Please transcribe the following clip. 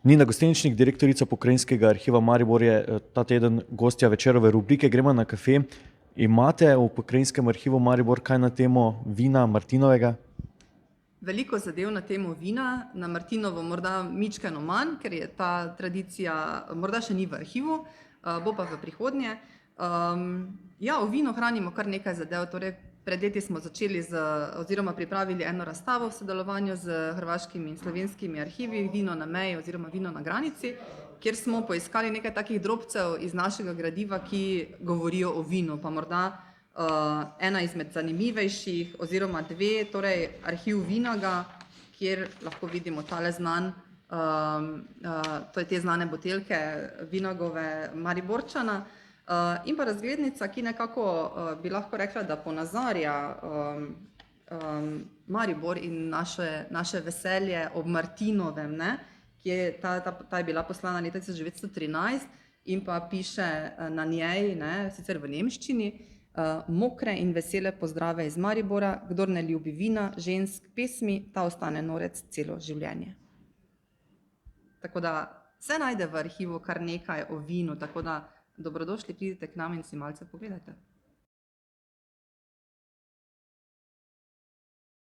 Nina Gosteničnik, direktorica Pokrajinskega arhiva Maribor, je ta teden gostja Večerove rubrike Gremo na kafe. Imate v Pokrajinskem arhivu Maribor kaj na temo vina Martinovega? Veliko zadev na temo vina, na Martinovo morda mičkeno manj, ker je ta tradicija morda še ni v arhivu, bo pa v prihodnje. Ja, o vinu hranimo kar nekaj zadev, torej pred leti smo začeli oziroma pripravili eno razstavo v sodelovanju z hrvaškimi in slovenskimi arhivi Vino na meji oziroma Vino na granici, kjer smo poiskali nekaj takih drobcev iz našega gradiva, ki govorijo o vinu, pa morda ena izmed zanimivejših oziroma dve, torej arhiv Vinaga, kjer lahko vidimo tale znan, to je te znane buteljke Vinagove Mariborčana, in pa razglednica, ki nekako bi lahko rekla, da ponazarja Maribor in naše veselje ob Martinovem, ki je ta je bila poslana leta 1913 in pa piše na njej, sicer v nemščini, mokre in vesele pozdrave iz Maribora, kdor ne ljubi vina, žensk, pesmi, ta ostane norec celo življenje. Tako da se najde v arhivu kar nekaj o vinu, tako da dobrodošli, pridite k nam in si malce pogledajte.